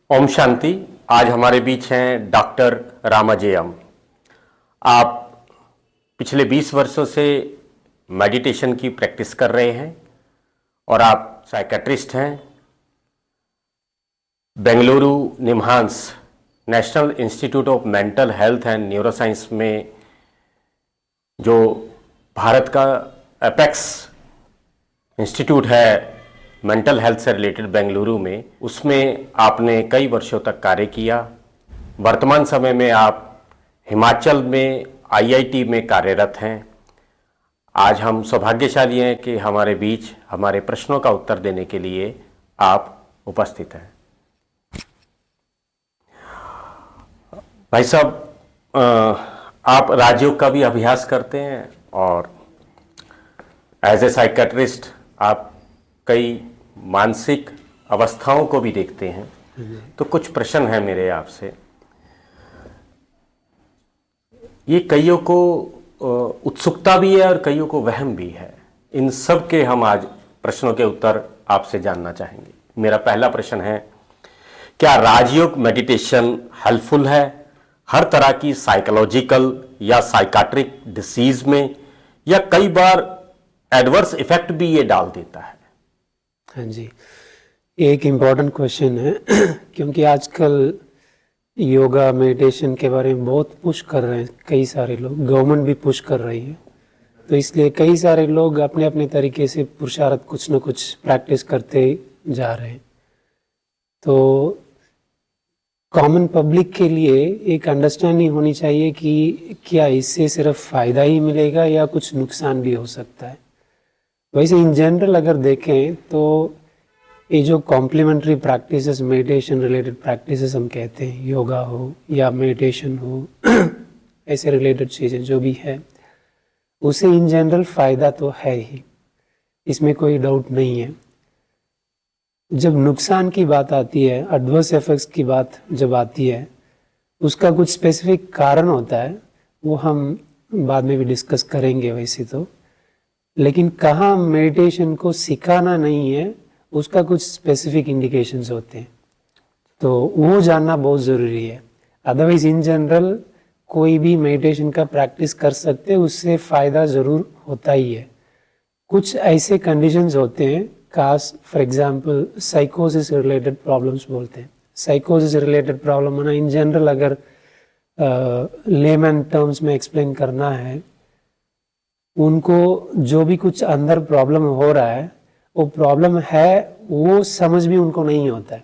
ओम शांति। आज हमारे बीच हैं डॉक्टर रामाजयम। आप पिछले 20 वर्षों से मेडिटेशन की प्रैक्टिस कर रहे हैं और आप साइकेट्रिस्ट हैं। Bengaluru निम्हांस national institute of mental health and neuroscience में जो भारत का एपेक्स इंस्टीट्यूट है मेंटल हेल्थ से रिलेटेड बेंगलुरु में, उसमें आपने कई वर्षों तक कार्य किया। वर्तमान समय में आप हिमाचल में आईआईटी में कार्यरत हैं। आज हम सौभाग्यशाली हैं कि हमारे बीच हमारे प्रश्नों का उत्तर देने के लिए आप उपस्थित हैं। भाई साहब, आप राजयोग का भी अभ्यास करते हैं और एज ए साइकेट्रिस्ट आप कई मानसिक अवस्थाओं को भी देखते हैं। तो कुछ प्रश्न हैं मेरे आपसे। ये कईयों को उत्सुकता भी है और कईयों को वहम भी है। इन सब के हम आज प्रश्नों के उत्तर आपसे जानना चाहेंगे। मेरा पहला प्रश्न है, क्या राजयोग मेडिटेशन हेल्पफुल है हर तरह की साइकोलॉजिकल या साइकाट्रिक डिसीज में, या कई बार एडवर्स इफेक्ट भी ये डाल देता है? हाँ जी, एक इम्पॉर्टेंट क्वेश्चन है क्योंकि आजकल योगा मेडिटेशन के बारे में बहुत पुश कर रहे हैं कई सारे लोग, गवर्नमेंट भी पुश कर रही है। तो इसलिए कई सारे लोग अपने अपने तरीके से पुरुषार्थ कुछ न कुछ प्रैक्टिस करते जा रहे हैं। तो कॉमन पब्लिक के लिए एक अंडरस्टैंडिंग होनी चाहिए कि क्या इससे सिर्फ फ़ायदा ही मिलेगा या कुछ नुकसान भी हो सकता है। वैसे इन जनरल अगर देखें तो ये जो complementary practices, meditation related practices हम कहते हैं, योगा हो या मेडिटेशन हो ऐसे रिलेटेड चीज़ें जो भी है, उसे इन जनरल फ़ायदा तो है ही, इसमें कोई डाउट नहीं है। जब नुकसान की बात आती है, एडवर्स इफेक्ट्स की बात जब आती है, उसका कुछ स्पेसिफिक कारण होता है, वो हम बाद में भी डिस्कस करेंगे वैसे तो। लेकिन कहाँ मेडिटेशन को सिखाना नहीं है, उसका कुछ स्पेसिफिक इंडिकेशंस होते हैं, तो वो जानना बहुत ज़रूरी है। अदरवाइज इन जनरल कोई भी मेडिटेशन का प्रैक्टिस कर सकते हैं, उससे फ़ायदा ज़रूर होता ही है। कुछ ऐसे कंडीशंस होते हैं, खास फॉर एग्जांपल साइकोसिस रिलेटेड प्रॉब्लम्स बोलते हैं। साइकोसिस रिलेटेड प्रॉब्लम ना इन जनरल अगर लेमन टर्म्स में एक्सप्लेन करना है, उनको जो भी कुछ अंदर प्रॉब्लम हो रहा है, वो प्रॉब्लम है वो समझ भी उनको नहीं होता है।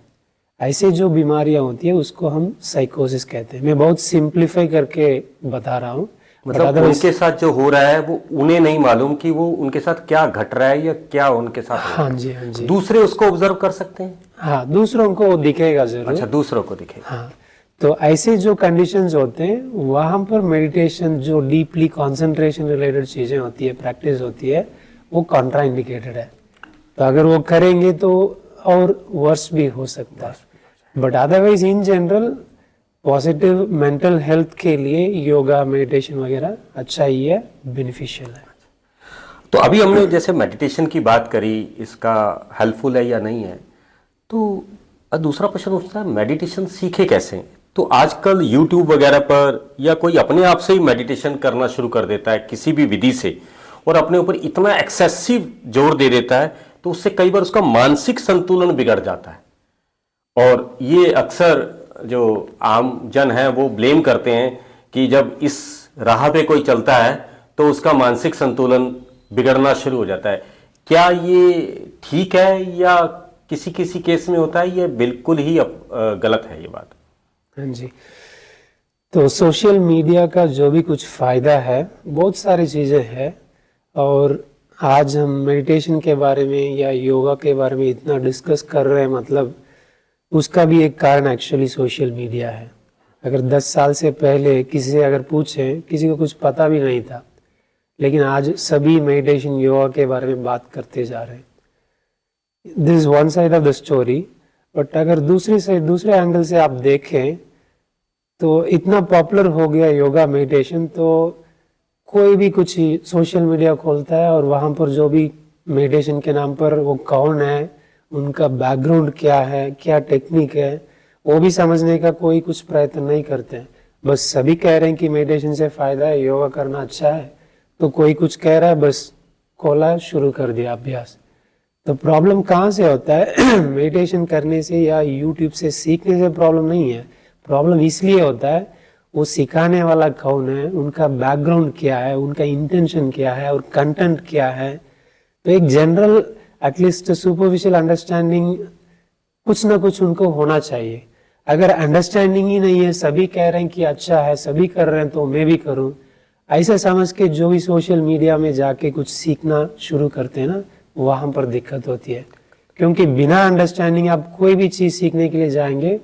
ऐसे जो बीमारियां होती है उसको हम साइकोसिस कहते हैं। मैं बहुत सिंप्लीफाई करके बता रहा हूँ। मतलब उनके साथ जो हो रहा है वो उन्हें नहीं मालूम कि वो उनके साथ क्या घट रहा है या क्या उनके साथ हो रहा है। हाँ जी, हाँ जी। दूसरे उसको ऑब्जर्व कर सकते हैं। हाँ, दूसरों को दिखेगा जरूर। अच्छा, दूसरों को दिखेगा। हाँ, तो ऐसे जो कंडीशंस होते हैं वहाँ पर मेडिटेशन जो डीपली कंसंट्रेशन रिलेटेड चीज़ें होती है, प्रैक्टिस होती है, वो कॉन्ट्रा इंडिकेटेड है। तो अगर वो करेंगे तो और वर्स भी हो सकता है। But otherwise in general positive mental health के लिए योगा मेडिटेशन वगैरह अच्छा ही है, बेनिफिशियल है। तो अभी हमने जैसे मेडिटेशन की बात करी, इसका हेल्पफुल है या नहीं है, तो दूसरा प्रश्न उठता है, मेडिटेशन सीखे कैसे? तो आजकल YouTube वगैरह पर या कोई अपने आप से ही मेडिटेशन करना शुरू कर देता है किसी भी विधि से, और अपने ऊपर इतना एक्सेसिव जोर दे देता है, तो उससे कई बार उसका मानसिक संतुलन बिगड़ जाता है। और ये अक्सर जो आम जन है वो ब्लेम करते हैं कि जब इस राह पे कोई चलता है तो उसका मानसिक संतुलन बिगड़ना शुरू हो जाता है। क्या ये ठीक है या किसी किसी केस में होता है, ये बिल्कुल ही गलत है ये बात? हाँ जी, तो सोशल मीडिया का जो भी कुछ फ़ायदा है, बहुत सारी चीज़ें हैं, और आज हम मेडिटेशन के बारे में या योगा के बारे में इतना डिस्कस कर रहे हैं, मतलब उसका भी एक कारण एक्चुअली सोशल मीडिया है। अगर 10 साल से पहले किसी से अगर पूछें, किसी को कुछ पता भी नहीं था, लेकिन आज सभी मेडिटेशन योगा के बारे में बात करते जा रहे हैं। This is one side of the story. But अगर दूसरी साइड, दूसरे एंगल से आप देखें तो इतना पॉपुलर हो गया योगा मेडिटेशन, तो कोई भी कुछ ही सोशल मीडिया खोलता है और वहाँ पर जो भी मेडिटेशन के नाम पर वो कौन है, उनका बैकग्राउंड क्या है, क्या टेक्निक है, वो भी समझने का कोई कुछ प्रयत्न नहीं करते हैं। बस सभी कह रहे हैं कि मेडिटेशन से फायदा है, योगा करना अच्छा है, तो कोई कुछ कह रहा है, बस खोला शुरू कर दिया अभ्यास। तो प्रॉब्लम कहाँ से होता है? मेडिटेशन करने से या यूट्यूब से सीखने से प्रॉब्लम नहीं है। प्रॉब्लम इसलिए होता है वो सिखाने वाला कौन है, उनका बैकग्राउंड क्या है, उनका इंटेंशन क्या है और कंटेंट क्या है। तो एक जनरल एटलीस्ट सुपरफिशियल अंडरस्टैंडिंग कुछ ना कुछ उनको होना चाहिए। अगर अंडरस्टैंडिंग ही नहीं है, सभी कह रहे हैं कि अच्छा है, सभी कर रहे हैं तो मैं भी करूं, ऐसा समझ के जो भी सोशल मीडिया में जाके कुछ सीखना शुरू करते हैं ना, वहां पर दिक्कत होती है। क्योंकि बिना अंडरस्टैंडिंग आप कोई भी चीज सीखने के लिए जाएंगे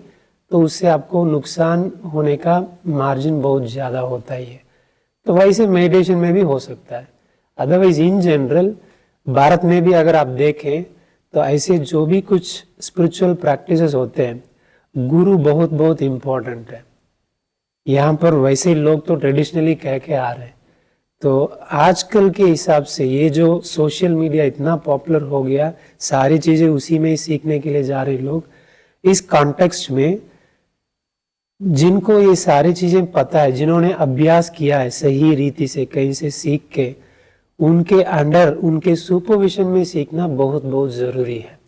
तो उससे आपको नुकसान होने का मार्जिन बहुत ज्यादा होता ही है। तो वैसे मेडिटेशन में भी हो सकता है। अदरवाइज इन जनरल भारत में भी अगर आप देखें तो ऐसे जो भी कुछ स्पिरिचुअल प्रैक्टिसेस होते हैं, गुरु बहुत बहुत इम्पोर्टेंट है। यहाँ पर वैसे लोग तो ट्रेडिशनली कह के आ रहे हैं। तो आजकल के हिसाब से ये जो सोशल मीडिया इतना पॉपुलर हो गया, सारी चीजें उसी में ही सीखने के लिए जा रहे लोग, इस कॉन्टेक्स्ट में जिनको ये सारी चीजें पता है, जिन्होंने अभ्यास किया है सही रीति से कहीं से सीख के, उनके अंडर उनके सुपरविजन में सीखना बहुत बहुत जरूरी है।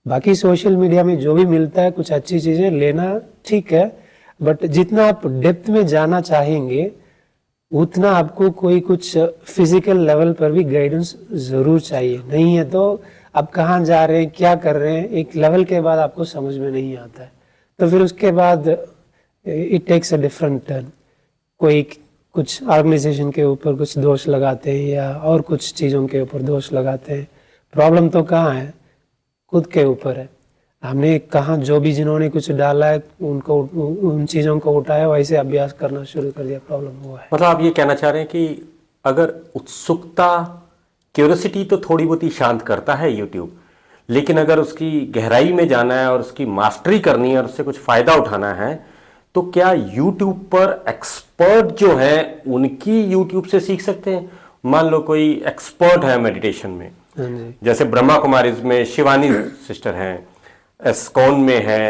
बाकी सोशल मीडिया में जो भी मिलता है कुछ अच्छी चीजें लेना ठीक है, बट जितना आप डेप्थ में जाना चाहेंगे उतना आपको कोई कुछ फिजिकल लेवल पर भी गाइडेंस जरूर चाहिए। नहीं है तो आप कहाँ जा रहे हैं, क्या कर रहे हैं, एक लेवल के बाद आपको समझ में नहीं आता है। तो फिर उसके बाद it takes a different turn. कोई कुछ ऑर्गेनाइजेशन के ऊपर कुछ दोष लगाते हैं या और कुछ चीज़ों के ऊपर दोष लगाते हैं। प्रॉब्लम तो कहाँ है? खुद के ऊपर है। हमने कहाँ जो भी जिन्होंने कुछ डाला है उनको उन चीज़ों को उठाया, वैसे अभ्यास करना शुरू कर दिया, प्रॉब्लम हुआ है। मतलब आप ये कहना चाह रहे हैं कि अगर उत्सुकता, क्यूरियोसिटी तो थोड़ी बहुत ही शांत करता है यूट्यूब, लेकिन अगर उसकी गहराई में जाना है और उसकी मास्टरी करनी है और उससे कुछ फायदा उठाना है, तो क्या यूट्यूब पर एक्सपर्ट जो है उनकी यूट्यूब से सीख सकते हैं? मान लो कोई एक्सपर्ट है मेडिटेशन में, जैसे ब्रह्मा कुमारीज में शिवानी सिस्टर हैं, एस्कॉन में है,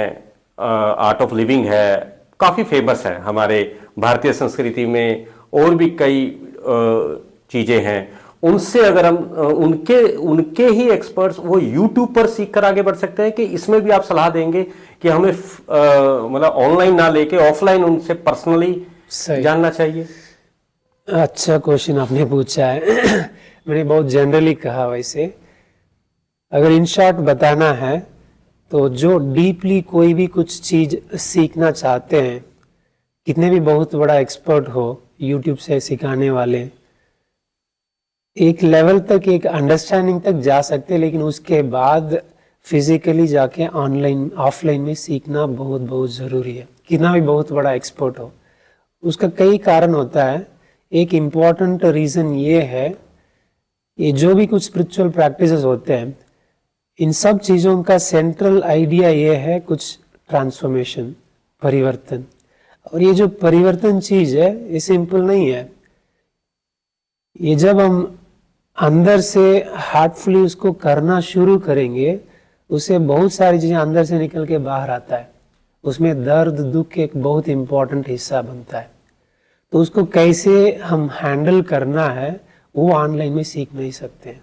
आर्ट ऑफ लिविंग है, काफी फेमस है हमारे भारतीय संस्कृति में, और भी कई चीजें हैं। उनसे अगर हम उनके ही एक्सपर्ट्स वो यूट्यूब पर सीख कर आगे बढ़ सकते हैं, कि इसमें भी आप सलाह देंगे कि हमें मतलब ऑनलाइन ना लेके ऑफलाइन उनसे पर्सनली जानना चाहिए? अच्छा क्वेश्चन आपने पूछा है। मैंने बहुत जनरली कहा। वैसे अगर इन शॉर्ट बताना है तो जो डीपली कोई भी कुछ चीज सीखना चाहते हैं, कितने भी बहुत बड़ा एक्सपर्ट हो यूट्यूब से सिखाने वाले, एक लेवल तक, एक अंडरस्टैंडिंग तक जा सकते हैं, लेकिन उसके बाद फिजिकली जाके ऑनलाइन ऑफलाइन में सीखना बहुत बहुत ज़रूरी है, कितना भी बहुत बड़ा एक्सपर्ट हो। उसका कई कारण होता है। एक इम्पॉर्टेंट रीज़न ये है, ये जो भी कुछ स्पिरिचुअल प्रैक्टिसेस होते हैं, इन सब चीज़ों का सेंट्रल आइडिया ये है कुछ ट्रांसफॉर्मेशन, परिवर्तन। और ये जो परिवर्तन चीज़ है ये सिंपल नहीं है। ये जब हम अंदर से हार्टफुली उसको करना शुरू करेंगे, उससे बहुत सारी चीज़ें अंदर से निकल के बाहर आता है। उसमें दर्द दुख एक बहुत इम्पोर्टेंट हिस्सा बनता है। तो उसको कैसे हम हैंडल करना है वो ऑनलाइन में सीख नहीं सकते हैं।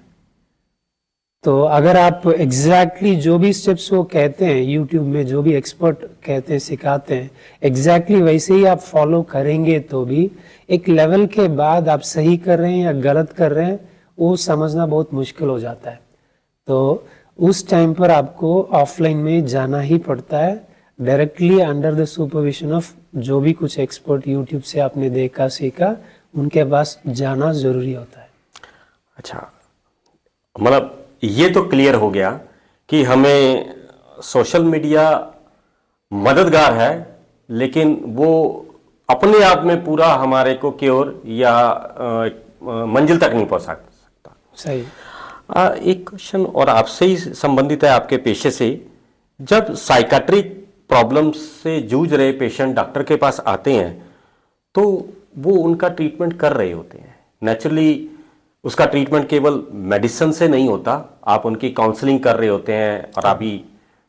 तो अगर आप एग्जैक्टली जो भी स्टेप्स वो कहते हैं यूट्यूब में, जो भी एक्सपर्ट कहते हैं सिखाते हैं, एग्जैक्टली वैसे ही आप फॉलो करेंगे तो भी एक लेवल के बाद आप सही कर रहे हैं या गलत कर रहे हैं वो समझना बहुत मुश्किल हो जाता है। तो उस टाइम पर आपको ऑफलाइन में जाना ही पड़ता है, directly under the supervision of जो भी कुछ एक्सपर्ट यूट्यूब से आपने देखा सीखा, उनके पास जाना जरूरी होता है। अच्छा, मतलब ये तो क्लियर हो गया कि हमें सोशल मीडिया मददगार है, लेकिन वो अपने आप में पूरा हमारे को क्योर या मंजिल तक नहीं पहुंचा सकता। सही। एक क्वेश्चन और आपसे ही संबंधित है, आपके पेशे से। जब साइकाट्रिक प्रॉब्लम से जूझ रहे पेशेंट डॉक्टर के पास आते हैं तो वो उनका ट्रीटमेंट कर रहे होते हैं। नेचुरली उसका ट्रीटमेंट केवल मेडिसिन से नहीं होता, आप उनकी काउंसलिंग कर रहे होते हैं। और अभी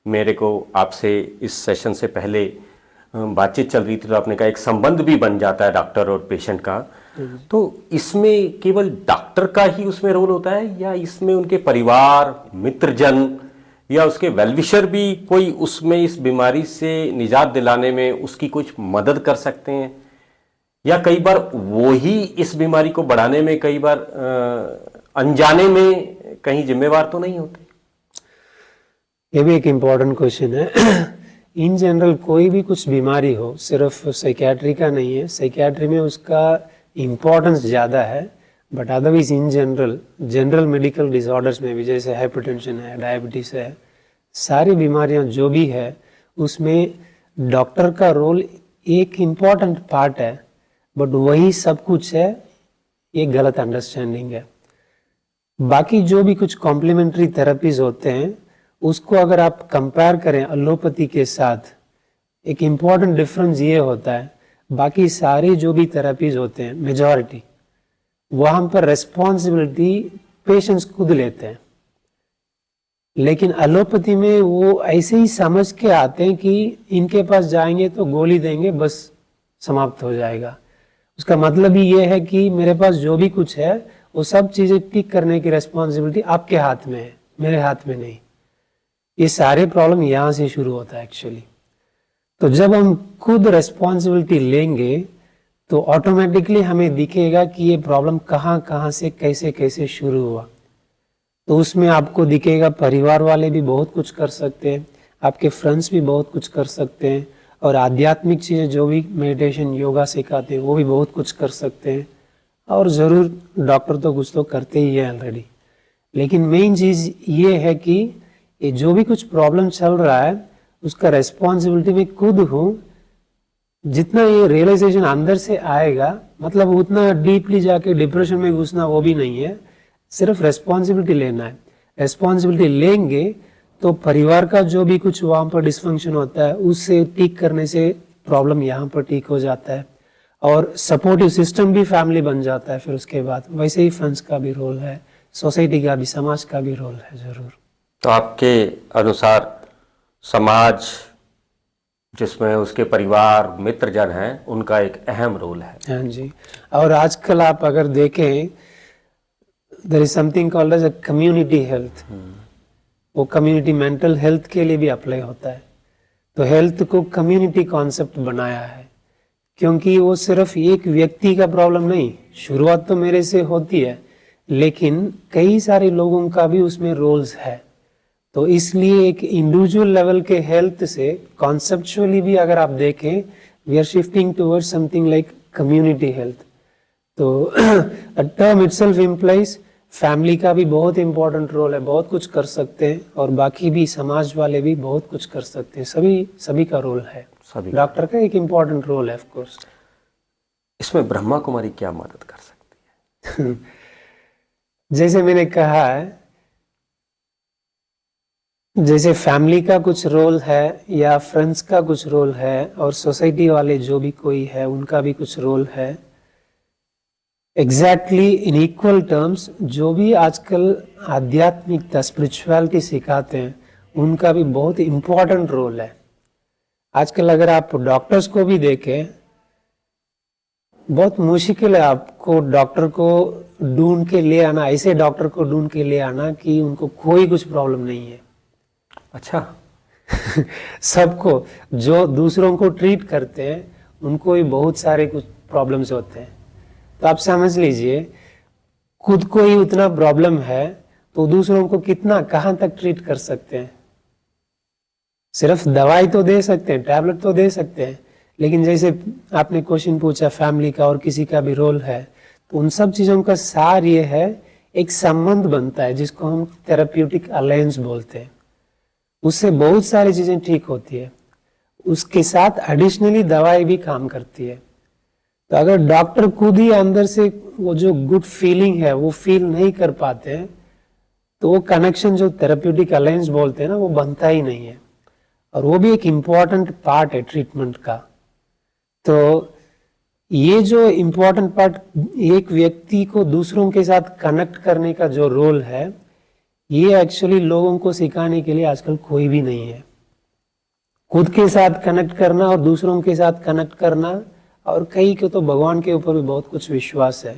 मेरे को आपसे इस सेशन से पहले बातचीत चल रही थी तो आपने कहा एक संबंध भी बन जाता है डॉक्टर और पेशेंट का। तो इसमें केवल डॉक्टर का ही उसमें रोल होता है या इसमें उनके परिवार, मित्रजन या उसके वेलविशर भी कोई उसमें इस बीमारी से निजात दिलाने में उसकी कुछ मदद कर सकते हैं, या कई बार वो ही इस बीमारी को बढ़ाने में कई बार अनजाने में कहीं जिम्मेवार तो नहीं होते? ये भी एक इम्पोर्टेंट क्वेश्चन है। इन जनरल कोई भी कुछ बीमारी हो, सिर्फ साइकियाट्री का नहीं है, साइकियाट्री में उसका इम्पोर्टेंस ज़्यादा है, but otherwise in general medical disorders में भी, जैसे हाइपरटेंशन है, डायबिटीज़ है, सारी बीमारियां जो भी है उसमें डॉक्टर का रोल एक इम्पॉर्टेंट पार्ट है, बट वही सब कुछ है, ये गलत अंडरस्टैंडिंग है। बाकी जो भी कुछ कॉम्प्लीमेंट्री थेरेपीज होते हैं उसको अगर आप कंपेयर करें एलोपैथी के साथ, एक इम्पॉर्टेंट डिफरेंस ये होता है, बाकी सारी जो भी थेरेपीज होते हैं मेजॉरिटी, वहाँ पर रेस्पॉन्सिबिलिटी पेशेंट्स खुद लेते हैं, लेकिन एलोपैथी में वो ऐसे ही समझ के आते हैं कि इनके पास जाएंगे तो गोली देंगे, बस समाप्त हो जाएगा। उसका मतलब ही ये है कि मेरे पास जो भी कुछ है वो सब चीज़ें ठीक करने की रेस्पॉन्सिबिलिटी आपके हाथ में है, मेरे हाथ में नहीं। ये सारे प्रॉब्लम यहाँ से शुरू होता है एक्चुअली। तो जब हम खुद रेस्पॉन्सिबिलिटी लेंगे तो ऑटोमेटिकली हमें दिखेगा कि ये प्रॉब्लम कहाँ कहाँ से कैसे कैसे शुरू हुआ। तो उसमें आपको दिखेगा परिवार वाले भी बहुत कुछ कर सकते हैं, आपके फ्रेंड्स भी बहुत कुछ कर सकते हैं, और आध्यात्मिक चीज़ें जो भी मेडिटेशन योगा सिखाते हैं वो भी बहुत कुछ कर सकते हैं, और ज़रूर डॉक्टर तो कुछ तो करते ही है ऑलरेडी। लेकिन मेन चीज़ ये है कि ये जो भी कुछ प्रॉब्लम चल रहा है उसका रेस्पॉन्सिबिलिटी में खुद हूँ। जितना ये रियलाइजेशन अंदर से आएगा, मतलब उतना डीपली जाके डिप्रेशन में घुसना वो भी नहीं है, सिर्फ रेस्पॉन्सिबिलिटी लेना है। रेस्पॉन्सिबिलिटी लेंगे तो परिवार का जो भी कुछ वहाँ पर डिस्फंक्शन होता है उससे ठीक करने से प्रॉब्लम यहाँ पर ठीक हो जाता है, और सपोर्टिव सिस्टम भी फैमिली बन जाता है। फिर उसके बाद वैसे ही फ्रेंड्स का भी रोल है, सोसाइटी का भी, समाज का भी रोल है ज़रूर। तो आपके अनुसार समाज जिसमें उसके परिवार, मित्रजन हैं, उनका एक अहम रोल है। हाँ जी। और आजकल आप अगर देखें, there is something called as a community health. वो कम्युनिटी मेंटल हेल्थ के लिए भी अप्लाई होता है। तो हेल्थ को कम्युनिटी कॉन्सेप्ट बनाया है, क्योंकि वो सिर्फ एक व्यक्ति का प्रॉब्लम नहीं, शुरुआत तो मेरे से होती है, लेकिन कई सारे लोगों का भी उसमें रोल्स है। तो इसलिए एक इंडिविजुअल लेवल के हेल्थ से कॉन्सेप्चुअली भी अगर आप देखें, we are shifting towards something like community health. तो टर्म इटसेल्फ इम्प्लाइज फैमिली का भी बहुत इंपॉर्टेंट रोल है, बहुत कुछ कर सकते हैं, और बाकी भी समाज वाले भी बहुत कुछ कर सकते हैं, सभी का रोल है। डॉक्टर का एक इम्पॉर्टेंट रोल है ऑफ कोर्स। इसमें ब्रह्मा कुमारी क्या मदद कर सकती है? जैसे मैंने कहा है, जैसे फैमिली का कुछ रोल है या फ्रेंड्स का कुछ रोल है, और सोसाइटी वाले जो भी कोई है उनका भी कुछ रोल है, एग्जैक्टली इन इक्वल टर्म्स जो भी आजकल आध्यात्मिकता, स्पिरिचुअलिटी सिखाते हैं, उनका भी बहुत इम्पोर्टेंट रोल है। आजकल अगर आप डॉक्टर्स को भी देखें, बहुत मुश्किल है आपको डॉक्टर को ढूंढ के ले आना, ऐसे डॉक्टर को ढूंढ के ले आना कि उनको कोई कुछ प्रॉब्लम नहीं है। अच्छा। सबको जो दूसरों को ट्रीट करते हैं उनको भी बहुत सारे कुछ प्रॉब्लम्स होते हैं। तो आप समझ लीजिए, खुद को ही उतना प्रॉब्लम है तो दूसरों को कितना, कहाँ तक ट्रीट कर सकते हैं? सिर्फ दवाई तो दे सकते हैं, टैबलेट तो दे सकते हैं, लेकिन जैसे आपने क्वेश्चन पूछा फैमिली का और किसी का भी रोल है, तो उन सब चीज़ों का सार ये है, एक संबंध बनता है जिसको हम थेरेप्यूटिक अलायंस बोलते हैं। उससे बहुत सारी चीज़ें ठीक होती है, उसके साथ एडिशनली दवाई भी काम करती है। तो अगर डॉक्टर खुद ही अंदर से वो जो गुड फीलिंग है वो फील नहीं कर पाते हैं, तो वो कनेक्शन जो थेरेप्यूटिक अलायंस बोलते हैं ना, वो बनता ही नहीं है, और वो भी एक इम्पॉर्टेंट पार्ट है ट्रीटमेंट का। तो ये जो इम्पोर्टेंट पार्ट, एक व्यक्ति को दूसरों के साथ कनेक्ट करने का जो रोल है, ये एक्चुअली लोगों को सिखाने के लिए आजकल कोई भी नहीं है। खुद के साथ कनेक्ट करना और दूसरों के साथ कनेक्ट करना, और कई के तो भगवान के ऊपर भी बहुत कुछ विश्वास है।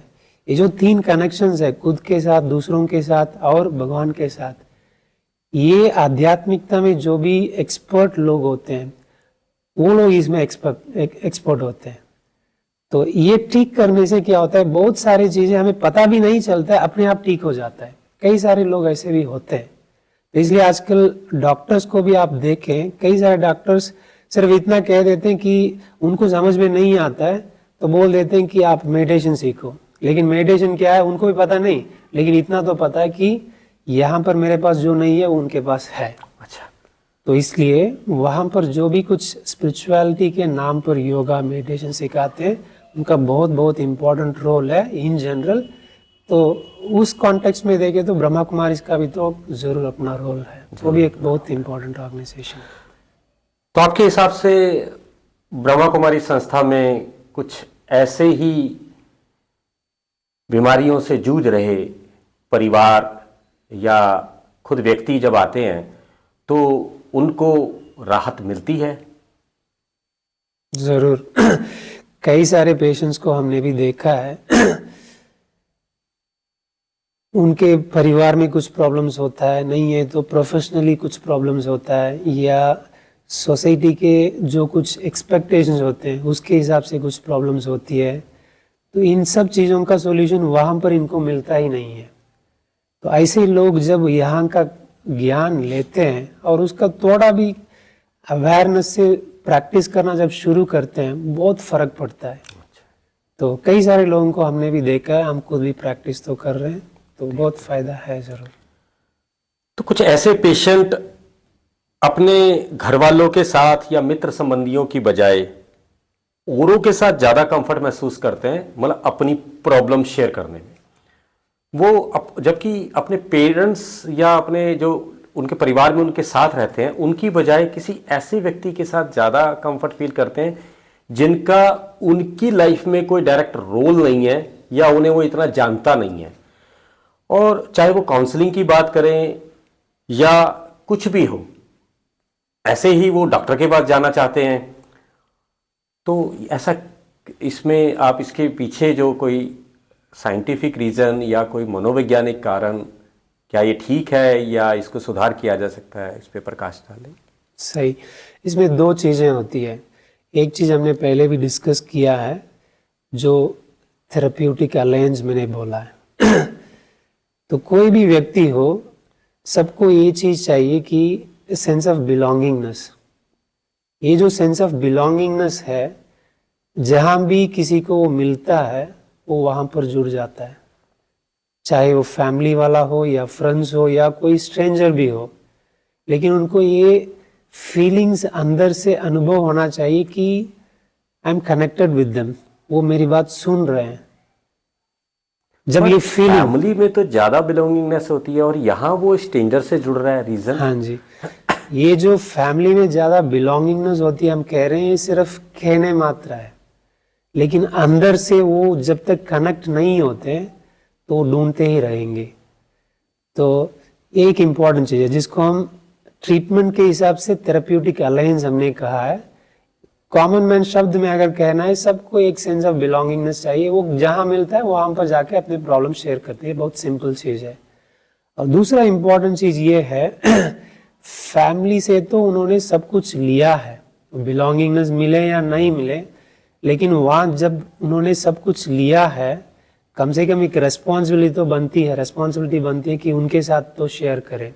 ये जो 3 कनेक्शंस है, खुद के साथ, दूसरों के साथ और भगवान के साथ, ये आध्यात्मिकता में जो भी एक्सपर्ट लोग होते हैं वो लोग इसमें एक्सपर्ट होते हैं। तो ये ठीक करने से क्या होता है, बहुत सारी चीजें हमें पता भी नहीं चलता है, अपने आप ठीक हो जाता है। कई सारे लोग ऐसे भी होते हैं। तो इसलिए आजकल डॉक्टर्स को भी आप देखें, कई सारे डॉक्टर्स सिर्फ इतना कह देते हैं कि उनको समझ में नहीं आता है तो बोल देते हैं कि आप मेडिटेशन सीखो, लेकिन मेडिटेशन क्या है उनको भी पता नहीं, लेकिन इतना तो पता है कि यहाँ पर मेरे पास जो नहीं है वो उनके पास है। अच्छा। तो इसलिए वहाँ पर जो भी कुछ स्पिरिचुअलिटी के नाम पर योगा मेडिटेशन सिखाते हैं, उनका बहुत बहुत इम्पोर्टेंट रोल है इन जनरल। तो उस कॉन्टेक्स्ट में देखें तो ब्रह्मा कुमारीज का भी तो जरूर अपना रोल है, वो भी एक बहुत इम्पोर्टेंट ऑर्गेनाइजेशन है। तो आपके हिसाब से ब्रह्मा कुमारी संस्था में कुछ ऐसे ही बीमारियों से जूझ रहे परिवार या खुद व्यक्ति जब आते हैं तो उनको राहत मिलती है? जरूर। कई सारे पेशेंट्स को हमने भी देखा है, उनके परिवार में कुछ प्रॉब्लम्स होता है, नहीं है तो प्रोफेशनली कुछ प्रॉब्लम्स होता है, या सोसाइटी के जो कुछ एक्सपेक्टेशंस होते हैं उसके हिसाब से कुछ प्रॉब्लम्स होती है। तो इन सब चीज़ों का सॉल्यूशन वहाँ पर इनको मिलता ही नहीं है। तो ऐसे लोग जब यहाँ का ज्ञान लेते हैं और उसका थोड़ा भी अवेयरनेस से प्रैक्टिस करना जब शुरू करते हैं, बहुत फर्क पड़ता है। तो कई सारे लोगों को हमने भी देखा है, हम खुद भी प्रैक्टिस तो कर रहे हैं, तो बहुत फायदा है जरूर। तो कुछ ऐसे पेशेंट अपने घर वालों के साथ या मित्र संबंधियों की बजाय औरों के साथ ज्यादा कंफर्ट महसूस करते हैं, मतलब अपनी प्रॉब्लम शेयर करने में, वो जबकि अपने पेरेंट्स या अपने जो उनके परिवार में उनके साथ रहते हैं उनकी बजाय किसी ऐसे व्यक्ति के साथ ज्यादा कंफर्ट फील करते हैं जिनका उनकी लाइफ में कोई डायरेक्ट रोल नहीं है या उन्हें वो इतना जानता नहीं है। और चाहे वो काउंसलिंग की बात करें या कुछ भी हो, ऐसे ही वो डॉक्टर के पास जाना चाहते हैं। तो ऐसा, इसमें आप इसके पीछे जो कोई साइंटिफिक रीजन या कोई मनोवैज्ञानिक कारण, क्या ये ठीक है या इसको सुधार किया जा सकता है, इस पे प्रकाश डालें। सही। इसमें 2 चीज़ें होती है। एक चीज़ हमने पहले भी डिस्कस किया है, जो थेरेप्यूटिक अलायंस मैंने बोला है। तो कोई भी व्यक्ति हो, सबको ये चीज़ चाहिए कि सेंस ऑफ बिलोंगिंगनेस। ये जो सेंस ऑफ बिलोंगिंगनेस है, जहाँ भी किसी को वो मिलता है वो वहाँ पर जुड़ जाता है, चाहे वो फैमिली वाला हो या फ्रेंड्स हो या कोई स्ट्रेंजर भी हो। लेकिन उनको ये फीलिंग्स अंदर से अनुभव होना चाहिए कि I am connected with them, वो मेरी बात सुन रहे हैं। जब ये फीलिंग, फैमिली में तो ज्यादा बिलोंगिंगनेस होती है और यहाँ वो स्ट्रेंजर से जुड़ रहा है, रीजन। हाँ जी, ये जो फैमिली में ज्यादा बिलोंगिंगनेस होती है, हम कह रहे हैं ये सिर्फ कहने मात्र है, लेकिन अंदर से वो जब तक कनेक्ट नहीं होते तो वो ढूंढते ही रहेंगे। तो एक इम्पॉर्टेंट चीज़ है जिसको हम ट्रीटमेंट के हिसाब से थेरेप्यूटिक अलायंस हमने कहा है। कॉमन मैन शब्द में अगर कहना है, सबको एक सेंस ऑफ बिलोंगिंगनेस चाहिए, वो जहाँ मिलता है वहाँ पर जाके अपने प्रॉब्लम शेयर करते हैं। बहुत सिंपल चीज़ है। और दूसरा इम्पॉर्टेंट चीज़ ये है, फैमिली से तो उन्होंने सब कुछ लिया है, बिलोंगिंगनेस मिले या नहीं मिले, लेकिन वहाँ जब उन्होंने सब कुछ लिया है, कम से कम एक रेस्पॉन्सिबिलिटी तो बनती है, रेस्पॉन्सिबिलिटी बनती है कि उनके साथ तो शेयर करें।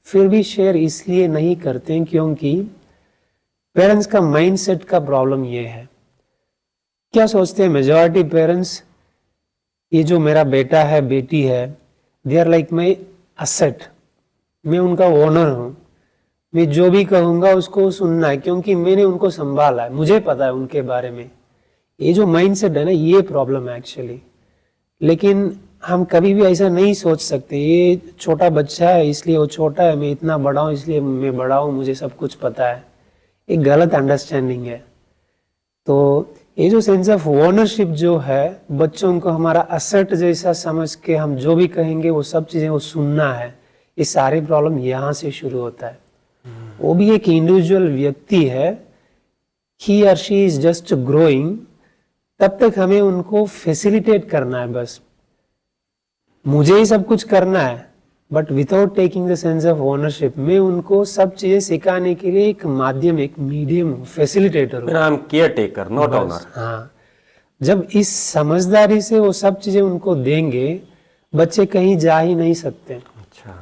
फिर भी शेयर इसलिए नहीं करते हैं क्योंकि पेरेंट्स का माइंडसेट का प्रॉब्लम ये है। क्या सोचते हैं मेजॉरिटी पेरेंट्स, ये जो मेरा बेटा है बेटी है, they are like my asset, मैं उनका ओनर हूँ, मैं जो भी कहूँगा उसको सुनना है क्योंकि मैंने उनको संभाला है, मुझे पता है उनके बारे में। ये जो माइंडसेट है ना, ये प्रॉब्लम है एक्चुअली। लेकिन हम कभी भी ऐसा नहीं सोच सकते, ये छोटा बच्चा है इसलिए वो छोटा है, मैं इतना बड़ा हूँ इसलिए मैं बड़ा हूँ, मुझे सब कुछ पता है। एक गलत अंडरस्टैंडिंग है। तो ये जो सेंस ऑफ ओनरशिप जो है, बच्चों को हमारा असेट जैसा समझ के हम जो भी कहेंगे वो सब चीज़ें वो सुनना है, ये सारे प्रॉब्लम यहाँ से शुरू होता है। वो भी एक इंडिविजुअल व्यक्ति है, ही और शी इज जस्ट ग्रोइंग, तब तक हमें उनको फैसिलिटेट करना है। बस मुझे ही सब कुछ करना है, but without taking the sense of ownership. मैं उनको सब चीजें सिखाने के लिए एक माध्यम, एक मीडियम हूँ, फैसिलिटेटर हूँ। I am care taker not बस, ओनर। हाँ, जब इस समझदारी से वो सब चीजें उनको देंगे, बच्चे कहीं जा ही नहीं सकते। अच्छा,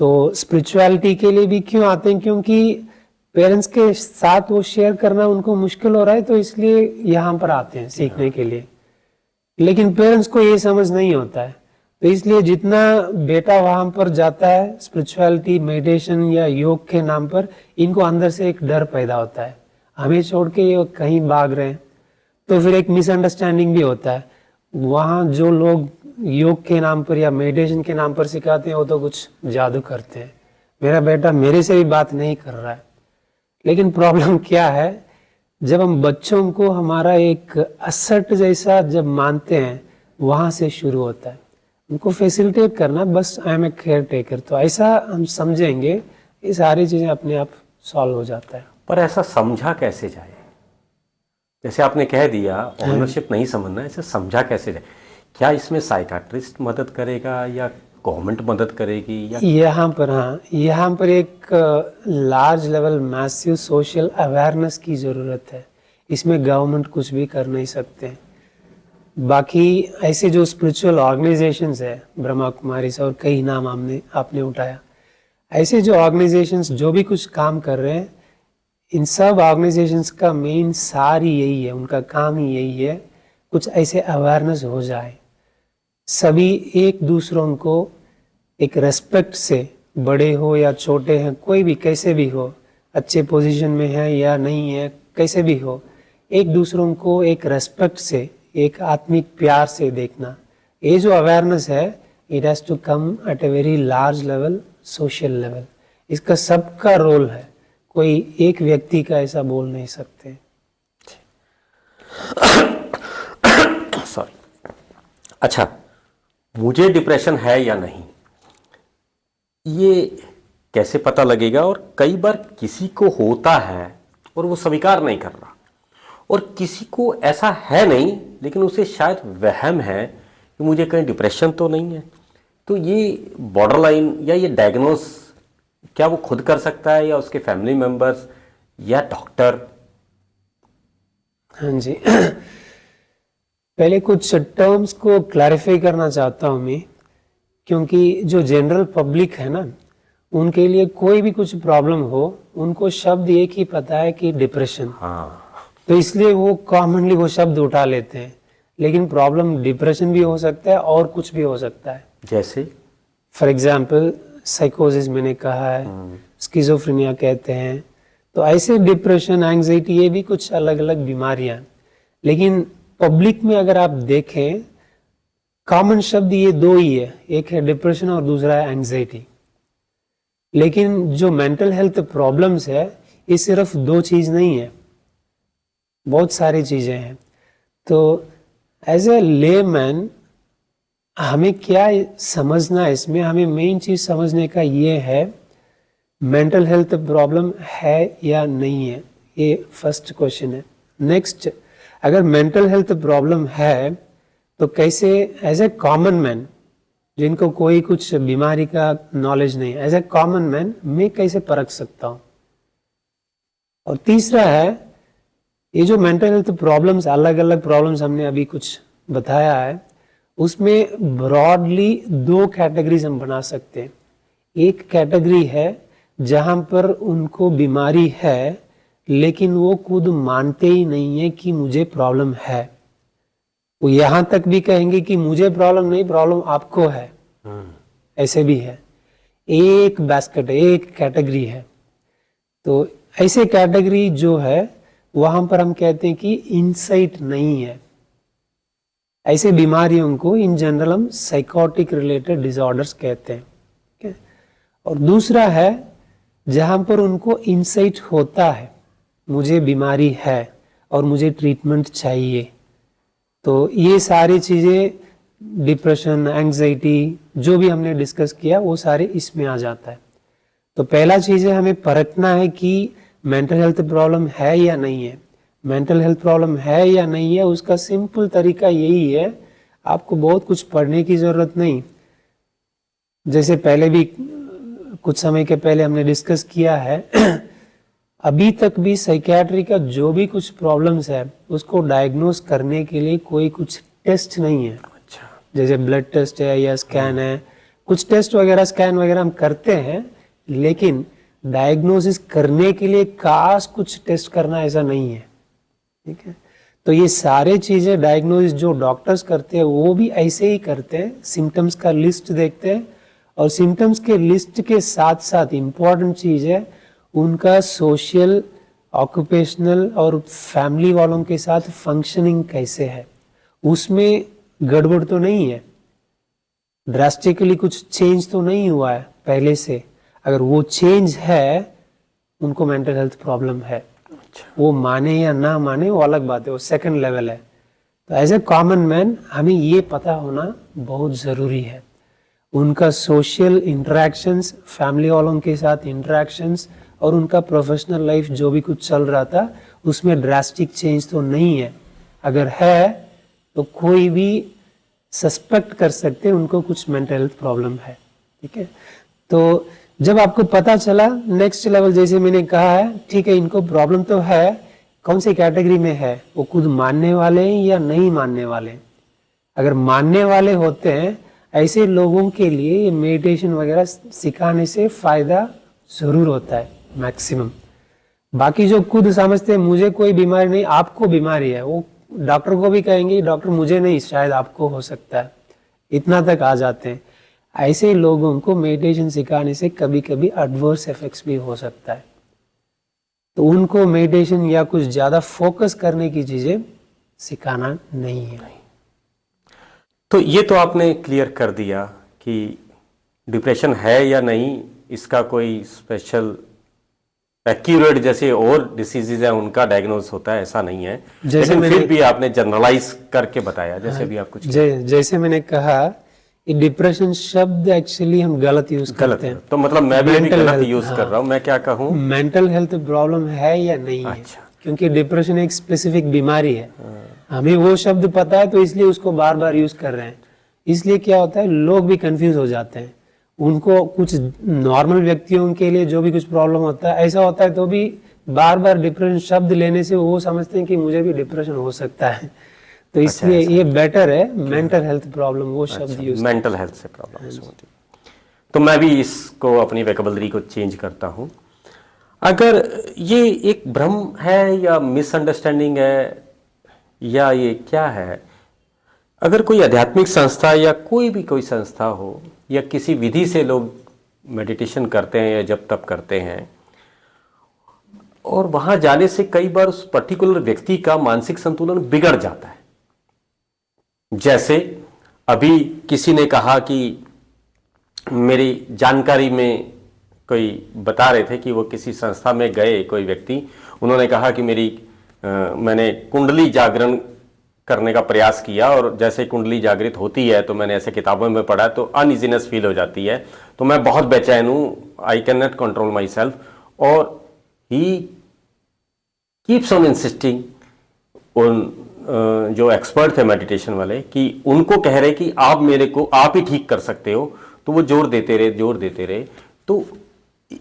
तो स्पिरिचुअलिटी के लिए भी क्यों आते हैं? क्योंकि पेरेंट्स के साथ वो शेयर करना उनको मुश्किल हो रहा है, तो इसलिए यहाँ पर आते हैं सीखने के लिए। लेकिन पेरेंट्स को ये समझ नहीं होता है, तो इसलिए जितना बेटा वहां पर जाता है स्पिरिचुअलिटी, मेडिटेशन या योग के नाम पर, इनको अंदर से एक डर पैदा होता है, हमें छोड़ के ये कहीं भाग रहे हैं। तो फिर एक मिसअंडरस्टैंडिंग भी होता है। वहाँ जो लोग योग के नाम पर या मेडिटेशन के नाम पर सिखाते हैं, वो तो कुछ जादू करते हैं, मेरा बेटा मेरे से भी बात नहीं कर रहा है। लेकिन प्रॉब्लम क्या है, जब हम बच्चों को हमारा एक असर्ट जैसा जब मानते हैं, वहां से शुरू होता है उनको फैसिलिटेट करना, बस I am a caretaker. तो ऐसा हम समझेंगे, ये सारी चीजें अपने आप सॉल्व हो जाता है। पर ऐसा समझा कैसे जाए? जैसे आपने कह दिया ओनरशिप नहीं समझना, ऐसे समझा कैसे जाए? क्या इसमें साइकाट्रिस्ट मदद करेगा या गवर्नमेंट मदद करेगी या? यहाँ पर, हाँ, यहाँ पर एक large level massive social awareness की ज़रूरत है। इसमें गवर्नमेंट कुछ भी कर नहीं सकते। बाकी ऐसे जो स्पिरिचुअल ऑर्गेनाइजेशंस है, ब्रह्मा कुमारी से और कई नाम आपने उठाया, ऐसे जो ऑर्गेनाइजेशंस जो भी कुछ काम कर रहे हैं, इन सब ऑर्गेनाइजेशंस का मेन सार ही यही है, उनका काम ही यही है, कुछ ऐसे अवेयरनेस हो जाए, सभी एक दूसरों को एक रेस्पेक्ट से, बड़े हो या छोटे हैं, कोई भी कैसे भी हो, अच्छे पोजीशन में है या नहीं है, कैसे भी हो, एक दूसरों को एक रेस्पेक्ट से, एक आत्मिक प्यार से देखना। ये जो अवेयरनेस है, it has to come at a very large level, social level. इसका सबका रोल है, कोई एक व्यक्ति का ऐसा बोल नहीं सकते। सॉरी। अच्छा, मुझे डिप्रेशन है या नहीं, ये कैसे पता लगेगा? और कई बार किसी को होता है और वो स्वीकार नहीं कर रहा, और किसी को ऐसा है नहीं लेकिन उसे शायद वहम है कि मुझे कहीं डिप्रेशन तो नहीं है। तो ये बॉर्डर लाइन या ये डायग्नोस क्या वो खुद कर सकता है या उसके फैमिली मेंबर्स या डॉक्टर? हाँ जी। पहले कुछ टर्म्स को क्लैरिफाई करना चाहता हूँ मैं, क्योंकि जो जनरल पब्लिक है ना, उनके लिए कोई भी कुछ प्रॉब्लम हो, उनको शब्द एक ही पता है कि डिप्रेशन। हाँ, तो इसलिए वो कॉमनली वो शब्द उठा लेते हैं। लेकिन प्रॉब्लम डिप्रेशन भी हो सकता है और कुछ भी हो सकता है। जैसे फॉर एग्जाम्पल साइकोसिस मैंने कहा है, स्किज़ोफ्रेनिया कहते हैं। तो ऐसे डिप्रेशन, एंग्जाइटी, ये भी कुछ अलग अलग बीमारियां। लेकिन पब्लिक में अगर आप देखें, कॉमन शब्द ये दो ही है, एक है डिप्रेशन और दूसरा है एंग्जाइटी। लेकिन जो मेंटल हेल्थ प्रॉब्लम्स है, ये सिर्फ दो चीज नहीं है, बहुत सारी चीजें हैं। तो एज ए लेमैन हमें क्या समझना है इसमें, हमें मेन चीज समझने का ये है, मेंटल हेल्थ प्रॉब्लम है या नहीं है, ये फर्स्ट क्वेश्चन है। नेक्स्ट, अगर मेंटल हेल्थ प्रॉब्लम है तो कैसे एज ए कॉमन मैन, जिनको कोई कुछ बीमारी का नॉलेज नहीं, एज ए कॉमन मैन मैं कैसे परख सकता हूँ। और तीसरा है, ये जो मेंटल हेल्थ प्रॉब्लम्स, अलग अलग प्रॉब्लम्स हमने अभी कुछ बताया है, उसमें ब्रॉडली दो कैटेगरीज हम बना सकते हैं। एक कैटेगरी है जहां पर उनको बीमारी है, लेकिन वो खुद मानते ही नहीं है कि मुझे प्रॉब्लम है। वो यहां तक भी कहेंगे कि मुझे प्रॉब्लम नहीं, प्रॉब्लम आपको है, ऐसे भी है। एक बास्केट, एक कैटेगरी है। तो ऐसे कैटेगरी जो है, वहां पर हम कहते हैं कि इनसाइट नहीं है। ऐसे बीमारियों को इन जनरल हम साइकोटिक रिलेटेड डिसऑर्डर्स कहते हैं। और दूसरा है जहां पर उनको इनसाइट होता है, मुझे बीमारी है और मुझे ट्रीटमेंट चाहिए। तो ये सारी चीजें, डिप्रेशन, एंग्जाइटी, जो भी हमने डिस्कस किया, वो सारे इसमें आ जाता है। तो पहला चीज है हमें परखना है कि मेंटल हेल्थ प्रॉब्लम है या नहीं है। मेंटल हेल्थ प्रॉब्लम है या नहीं है, उसका सिंपल तरीका यही है, आपको बहुत कुछ पढ़ने की जरूरत नहीं। जैसे पहले भी कुछ समय के पहले हमने डिस्कस किया है अभी तक भी साइकियाट्री का जो भी कुछ प्रॉब्लम्स है उसको डायग्नोस करने के लिए कोई कुछ टेस्ट नहीं है। अच्छा। जैसे ब्लड टेस्ट है या स्कैन है, कुछ टेस्ट वगैरह स्कैन वगैरह हम करते हैं, लेकिन डायग्नोसिस करने के लिए खास कुछ टेस्ट करना ऐसा नहीं है। ठीक है, तो ये सारे चीजें डायग्नोसिस जो डॉक्टर्स करते हैं वो भी ऐसे ही करते हैं, सिम्टम्स का लिस्ट देखते हैं और सिम्टम्स के लिस्ट के साथ साथ इम्पोर्टेंट चीज है उनका सोशल, ऑक्यूपेशनल और फैमिली वालों के साथ फंक्शनिंग कैसे है, उसमें गड़बड़ तो नहीं है, ड्रास्टिकली कुछ चेंज तो नहीं हुआ है पहले से। अगर वो चेंज है उनको मेंटल हेल्थ प्रॉब्लम है। वो माने या ना माने वो अलग बात है, वो सेकंड लेवल है। तो एज ए कॉमन मैन हमें ये पता होना बहुत ज़रूरी है, उनका सोशल इंटरेक्शंस, फैमिली वालों के साथ इंटरेक्शंस और उनका प्रोफेशनल लाइफ जो भी कुछ चल रहा था उसमें ड्रास्टिक चेंज तो नहीं है। अगर है तो कोई भी सस्पेक्ट कर सकते हैं उनको कुछ मेंटल हेल्थ प्रॉब्लम है। ठीक है, तो जब आपको पता चला, नेक्स्ट लेवल जैसे मैंने कहा है, ठीक है इनको प्रॉब्लम तो है, कौन सी कैटेगरी में है, वो खुद मानने वाले हैं या नहीं मानने वाले। अगर मानने वाले होते हैं ऐसे लोगों के लिए ये मेडिटेशन वगैरह सिखाने से फायदा जरूर होता है मैक्सिमम। बाकी जो खुद समझते हैं मुझे कोई बीमारी नहीं, आपको बीमारी है, वो डॉक्टर को भी कहेंगे डॉक्टर मुझे नहीं शायद आपको हो सकता है, इतना तक आ जाते हैं। ऐसे लोगों को मेडिटेशन सिखाने से कभी कभी एडवर्स इफेक्ट्स भी हो सकता है, तो उनको मेडिटेशन या कुछ ज्यादा फोकस करने की चीजें सिखाना नहीं है। तो ये तो आपने क्लियर कर दिया कि डिप्रेशन है या नहीं, इसका कोई स्पेशल एक्यूरेट जैसे और डिसीजेज है उनका डायग्नोस होता है, ऐसा नहीं है। लेकिन फिर भी आपने जनरलाइज करके बताया, जैसे भी आप कुछ जैसे मैंने कहा डिप्रेशन शब्द एक्चुअली हम गलत यूज करते हैं, तो मतलब मैं भी गलत यूज कर रहा हूँ। मैं क्या कहूँ, मेंटल हेल्थ प्रॉब्लम है या नहीं है। क्योंकि डिप्रेशन एक स्पेसिफिक बीमारी है, हमें वो शब्द पता है तो इसलिए उसको बार बार यूज कर रहे हैं। इसलिए क्या होता है लोग भी कंफ्यूज हो जाते हैं, उनको कुछ नॉर्मल व्यक्तियों के लिए जो भी कुछ प्रॉब्लम होता है ऐसा होता है तो भी बार बार डिप्रेशन शब्द लेने से वो समझते हैं कि मुझे भी डिप्रेशन हो सकता है। तो इसलिए ये बेटर है मेंटल हेल्थ प्रॉब्लम वो शब्द यूज, मेंटल हेल्थ से प्रॉब्लम होती है। तो मैं भी इसको अपनी वोकैबुलरी को चेंज करता हूँ। अगर ये एक भ्रम है या मिसअंडरस्टैंडिंग है या ये क्या है, अगर कोई आध्यात्मिक संस्था या कोई भी कोई संस्था हो या किसी विधि से लोग मेडिटेशन करते हैं या जब तप करते हैं और वहां जाने से कई बार उस पर्टिकुलर व्यक्ति का मानसिक संतुलन बिगड़ जाता है। जैसे अभी किसी ने कहा कि मेरी जानकारी में कोई बता रहे थे कि वो किसी संस्था में गए, कोई व्यक्ति, उन्होंने कहा कि मैंने कुंडली जागरण करने का प्रयास किया और जैसे कुंडली जागृत होती है तो मैंने ऐसे किताबों में पढ़ा तो अनइजीनेस फील हो जाती है, तो मैं बहुत बेचैन हूँ, I can not control my self. और ही कीप्स ऑन इंसिस्टिंग, उन जो एक्सपर्ट थे मेडिटेशन वाले कि उनको कह रहे कि आप मेरे को आप ही ठीक कर सकते हो, तो वो जोर देते रहे। तो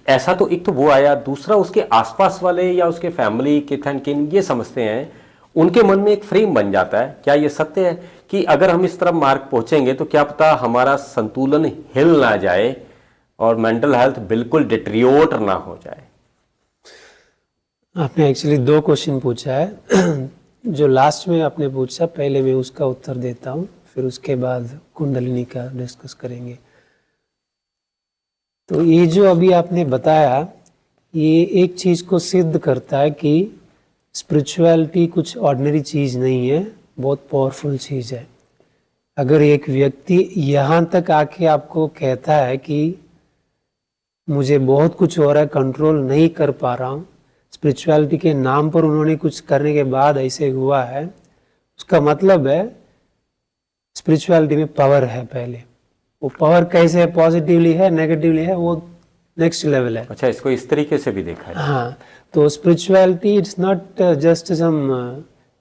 ऐसा तो एक तो वो आया, दूसरा उसके आसपास वाले या उसके फैमिली के किन ये समझते हैं, उनके मन में एक फ्रेम बन जाता है। क्या ये सत्य है कि अगर हम इस तरफ मार्ग पहुंचेंगे तो क्या पता हमारा संतुलन हिल ना जाए और मेंटल हेल्थ बिल्कुल डिटेरियोरेट ना हो जाए। आपने एक्चुअली 2 क्वेश्चन पूछा है। जो लास्ट में आपने पूछा पहले मैं उसका उत्तर देता हूँ, फिर उसके बाद कुंडलिनी का डिस्कस करेंगे। तो ये जो अभी आपने बताया ये एक चीज को सिद्ध करता है कि स्पिरिचुअलिटी कुछ ऑर्डिनरी चीज नहीं है, बहुत पावरफुल चीज है। अगर एक व्यक्ति यहाँ तक आके आपको कहता है कि मुझे बहुत कुछ हो रहा है, कंट्रोल नहीं कर पा रहा हूँ, स्पिरिचुअलिटी के नाम पर उन्होंने कुछ करने के बाद ऐसे हुआ है, उसका मतलब है स्पिरिचुअलिटी में पावर है। पहले वो पावर कैसे है, पॉजिटिवली है नेगेटिवली है, वो नेक्स्ट लेवल है। अच्छा, इसको इस तरीके से भी देखा है। हाँ, तो spirituality it's not just some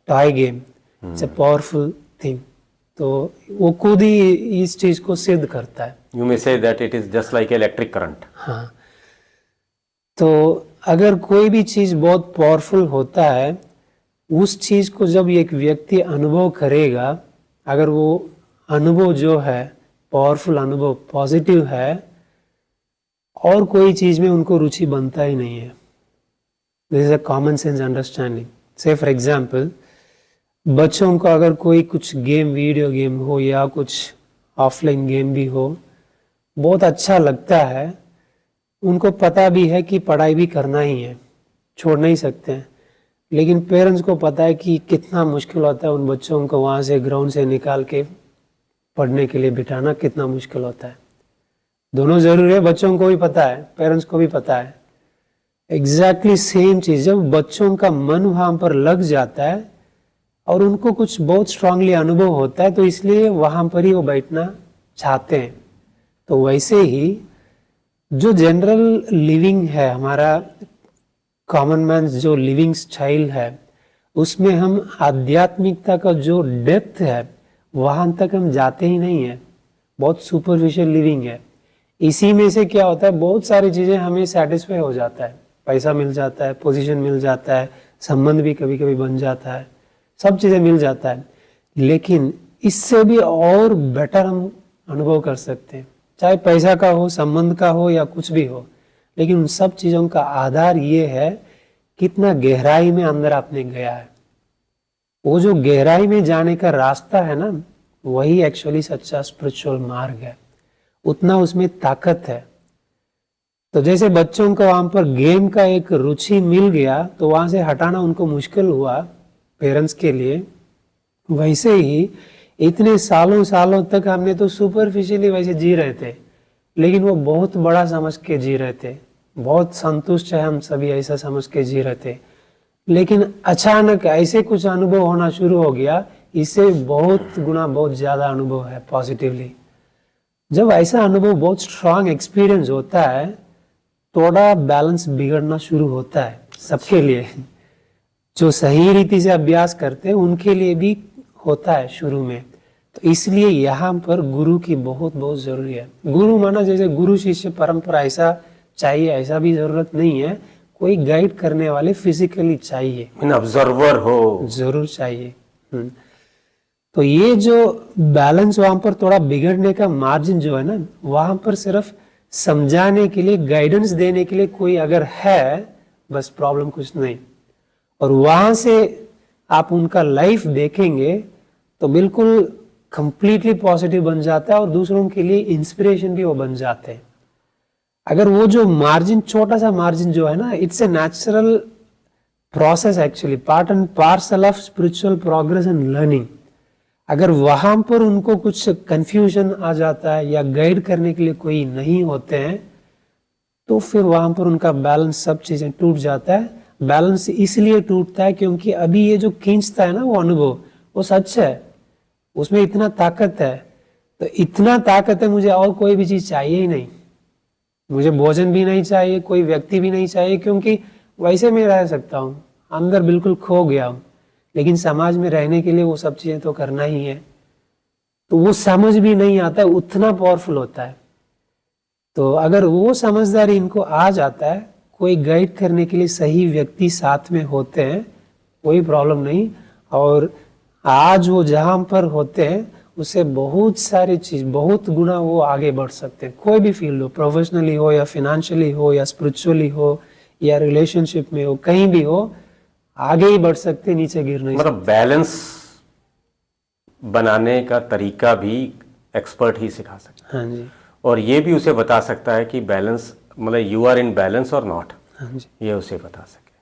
toy game, it's a powerful thing. तो वो खुद ही इस चीज को सिद्ध करता है। You may say that it is just like electric current. हाँ, तो अगर कोई भी चीज बहुत पावरफुल होता है, उस चीज को जब एक व्यक्ति अनुभव करेगा, अगर वो अनुभव जो है पावरफुल अनुभव पॉजिटिव है, और कोई चीज में उनको रुचि बनता ही नहीं है। This is a common sense understanding. से फॉर एग्जाम्पल, बच्चों को अगर कोई कुछ गेम, वीडियो गेम हो या कुछ ऑफलाइन गेम भी हो, बहुत अच्छा लगता है, उनको पता भी है कि पढ़ाई भी करना ही है, छोड़ नहीं सकते हैं, लेकिन पेरेंट्स को पता है कि कितना मुश्किल होता है उन बच्चों को वहाँ से ग्राउंड से निकाल के पढ़ने के लिए बिठाना, कितना मुश्किल होता है। दोनों जरूरी है, बच्चों को भी पता है, पेरेंट्स को भी पता है। एग्जैक्टली सेम चीज, जब बच्चों का मन वहाँ पर लग जाता है और उनको कुछ बहुत स्ट्रांगली अनुभव होता है, तो इसलिए वहाँ पर ही वो बैठना चाहते हैं। तो वैसे ही जो जनरल लिविंग है, हमारा कॉमन मैन जो लिविंग स्टाइल है, उसमें हम आध्यात्मिकता का जो डेप्थ है वहां तक हम जाते ही नहीं है, बहुत सुपरफिशियल लिविंग है। इसी में से क्या होता है, बहुत सारी चीजें हमें सेटिस्फाई हो जाता है, पैसा मिल जाता है, पोजीशन मिल जाता है, संबंध भी कभी कभी बन जाता है, सब चीजें मिल जाता है, लेकिन इससे भी और बेटर हम अनुभव कर सकते हैं, चाहे पैसा का हो, संबंध का हो या कुछ भी हो। लेकिन उन सब चीजों का आधार ये है कितना गहराई में अंदर आपने गया है। वो जो गहराई में जाने का रास्ता है ना, वही एक्चुअली सच्चा स्पिरिचुअल मार्ग है, उतना उसमें ताकत है। तो जैसे बच्चों को वहां पर गेम का एक रुचि मिल गया, तो वहां से हटाना उनको मुश्किल हुआ पेरेंट्स के लिए, वैसे ही इतने सालों सालों तक हमने तो सुपरफिशियली वैसे जी रहे थे, लेकिन वो बहुत बड़ा समझ के जी रहे थे, बहुत संतुष्ट है हम सभी ऐसा समझ के जी रहे थे। लेकिन अचानक ऐसे कुछ अनुभव होना शुरू हो गया, इससे बहुत गुना बहुत ज्यादा अनुभव है पॉजिटिवली। जब ऐसा अनुभव बहुत स्ट्रांग एक्सपीरियंस होता है, थोड़ा बैलेंस बिगड़ना शुरू होता है सबके लिए। जो सही रीति से अभ्यास करते हैं उनके लिए भी होता है शुरू में। तो इसलिए यहाँ पर गुरु की बहुत बहुत जरूरी है। गुरु माना जैसे गुरु शिष्य परंपरा ऐसा चाहिए, ऐसा भी जरूरत नहीं है, कोई गाइड करने वाले फिजिकली चाहिए, ऑब्जर्वर हो, जरूर चाहिए। तो ये जो बैलेंस वहां पर थोड़ा बिगड़ने का मार्जिन जो है ना, वहां पर सिर्फ समझाने के लिए, गाइडेंस देने के लिए कोई अगर है, बस प्रॉब्लम कुछ नहीं। और वहां से आप उनका लाइफ देखेंगे तो बिल्कुल कंप्लीटली पॉजिटिव बन जाता है और दूसरों के लिए इंस्पिरेशन भी वो बन जाते हैं। अगर वो जो मार्जिन, छोटा सा मार्जिन जो है ना, it's a natural process actually, part and parcel of spiritual progress and learning. अगर वहां पर उनको कुछ कंफ्यूजन आ जाता है या गाइड करने के लिए कोई नहीं होते हैं, तो फिर वहां पर उनका बैलेंस, सब चीजें टूट जाता है। बैलेंस इसलिए टूटता है क्योंकि अभी ये जो खींचता है ना वो अनुभव, वो सच है, उसमें इतना ताकत है। तो इतना ताकत है, मुझे और कोई भी चीज चाहिए ही नहीं, मुझे भोजन भी नहीं चाहिए, कोई व्यक्ति भी नहीं चाहिए, क्योंकि वैसे मैं रह सकता हूँ, अंदर बिल्कुल खो गया हूँ। लेकिन समाज में रहने के लिए वो सब चीजें तो करना ही है। तो वो समझ भी नहीं आता है, उतना पावरफुल होता है। तो अगर वो समझदारी इनको आ जाता है, कोई गाइड करने के लिए सही व्यक्ति साथ में होते हैं, कोई प्रॉब्लम नहीं। और आज वो जहां पर होते हैं उससे बहुत सारी चीज, बहुत गुना वो आगे बढ़ सकते हैं। कोई भी फील्ड हो, प्रोफेशनली हो या फिनेंशियली हो या स्पिरिचुअली हो या रिलेशनशिप में हो, कहीं भी हो, आगे ही बढ़ सकते, नीचे गिर नहीं मतलब बैलेंस बनाने का तरीका भी एक्सपर्ट ही सिखा सकता है। हाँ जी, और ये भी उसे बता सकता है कि बैलेंस, मतलब यू आर इन बैलेंस और नॉट, हाँ जी। ये उसे बता सके।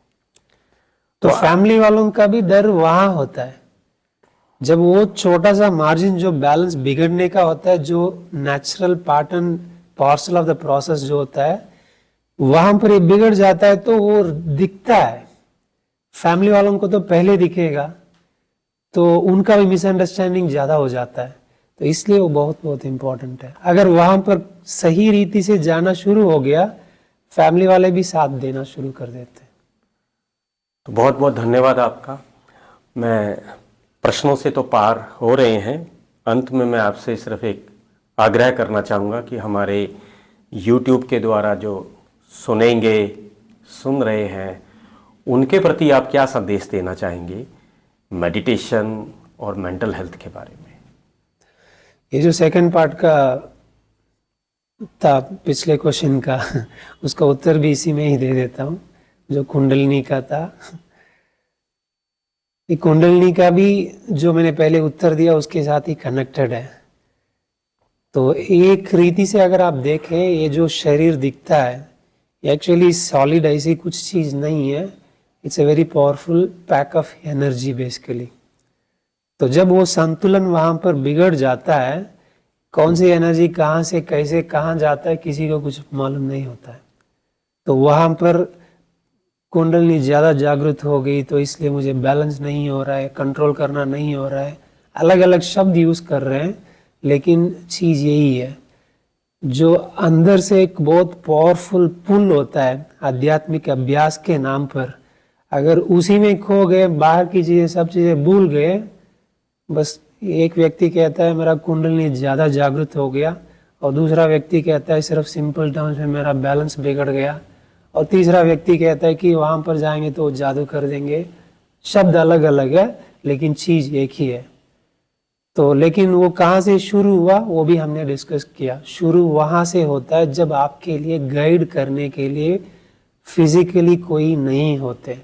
तो फैमिली वालों का भी डर वहां होता है, जब वो छोटा सा मार्जिन जो बैलेंस बिगड़ने का होता है, जो natural part and parcel of the process जो होता है, वहां पर ये बिगड़ जाता है, तो वो दिखता है फैमिली वालों को, तो पहले दिखेगा, तो उनका भी मिसअंडरस्टैंडिंग ज्यादा हो जाता है। तो इसलिए वो बहुत बहुत इंपॉर्टेंट है। अगर वहां पर सही रीति से जाना शुरू हो गया, फैमिली वाले भी साथ देना शुरू कर देते हैं। तो बहुत बहुत धन्यवाद आपका। मैं प्रश्नों से तो पार हो रहे हैं, अंत में मैं आपसे सिर्फ एक आग्रह करना चाहूँगा कि हमारे YouTube के द्वारा जो सुनेंगे, सुन रहे हैं, उनके प्रति आप क्या संदेश देना चाहेंगे मेडिटेशन और मेंटल हेल्थ के बारे में? ये जो सेकंड पार्ट का था पिछले क्वेश्चन का उसका उत्तर भी इसी में ही दे देता हूँ, जो कुंडलिनी का था। ये कुंडलिनी का भी जो मैंने पहले उत्तर दिया उसके साथ ही कनेक्टेड है। तो एक रीति से अगर आप देखें, ये जो शरीर दिखता है एक्चुअली सॉलिड ऐसी कुछ चीज़ नहीं है, it's a very powerful pack of energy basically. तो जब वो संतुलन वहाँ पर बिगड़ जाता है, कौन सी एनर्जी कहाँ से कैसे कहाँ जाता है किसी को कुछ मालूम नहीं होता है। तो वहाँ पर कुंडलिनी ज़्यादा जागृत हो गई तो इसलिए मुझे बैलेंस नहीं हो रहा है, कंट्रोल करना नहीं हो रहा है, अलग अलग शब्द यूज़ कर रहे हैं, लेकिन चीज़ यही है, जो अंदर से एक बहुत पावरफुल पुल होता है आध्यात्मिक अभ्यास के नाम पर, अगर उसी में खो गए, बाहर की चीज़ें सब चीज़ें भूल गए, बस एक व्यक्ति कहता है मेरा कुंडलिनी ज़्यादा जागृत हो गया, और दूसरा व्यक्ति कहता है सिर्फ सिंपल टर्म्स में मेरा बैलेंस बिगड़ गया, और तीसरा व्यक्ति कहता है कि वहाँ पर जाएंगे तो जादू कर देंगे। शब्द अलग अलग है लेकिन चीज़ एक ही है। तो लेकिन वो कहाँ से शुरू हुआ वो भी हमने डिस्कस किया। शुरू वहाँ से होता है जब आपके लिए गाइड करने के लिए फिजिकली कोई नहीं होते,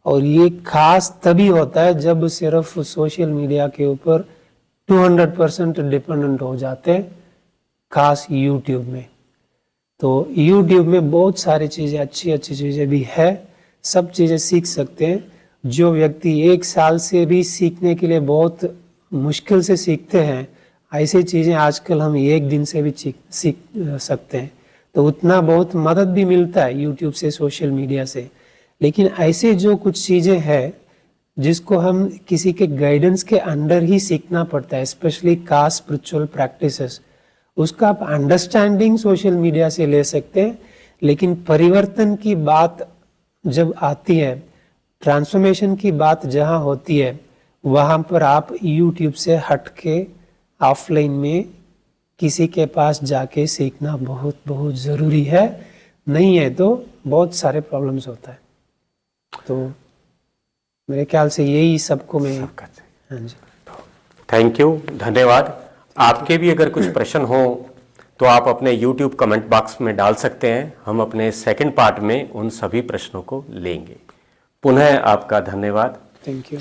और ये खास तभी होता है जब सिर्फ सोशल मीडिया के ऊपर 200% डिपेंडेंट हो जाते हैं, खास यूट्यूब में। तो यूट्यूब में बहुत सारी चीज़ें, अच्छी अच्छी चीज़ें भी है, सब चीज़ें सीख सकते हैं। जो व्यक्ति 1 साल से भी सीखने के लिए बहुत मुश्किल से सीखते हैं, ऐसी चीज़ें आजकल हम 1 दिन से भी सीख सकते हैं। तो उतना बहुत मदद भी मिलता है यूट्यूब से, सोशल मीडिया से। लेकिन ऐसे जो कुछ चीज़ें हैं जिसको हम किसी के गाइडेंस के अंडर ही सीखना पड़ता है, स्पेशली कास्ट स्पिरिचुअल प्रैक्टिसेस, उसका आप अंडरस्टैंडिंग सोशल मीडिया से ले सकते हैं। लेकिन परिवर्तन की बात जब आती है, ट्रांसफॉर्मेशन की बात जहाँ होती है, वहाँ पर आप यूट्यूब से हट के ऑफलाइन में किसी के पास जाके सीखना बहुत बहुत ज़रूरी है। नहीं है तो बहुत सारे प्रॉब्लम्स होता है। तो मेरे ख्याल से यही सबको मैं, हाँ जी, थैंक यू, धन्यवाद। आपके भी अगर कुछ प्रश्न हो तो आप अपने YouTube कमेंट बॉक्स में डाल सकते हैं, हम अपने सेकंड पार्ट में उन सभी प्रश्नों को लेंगे। पुनः आपका धन्यवाद। Thank you.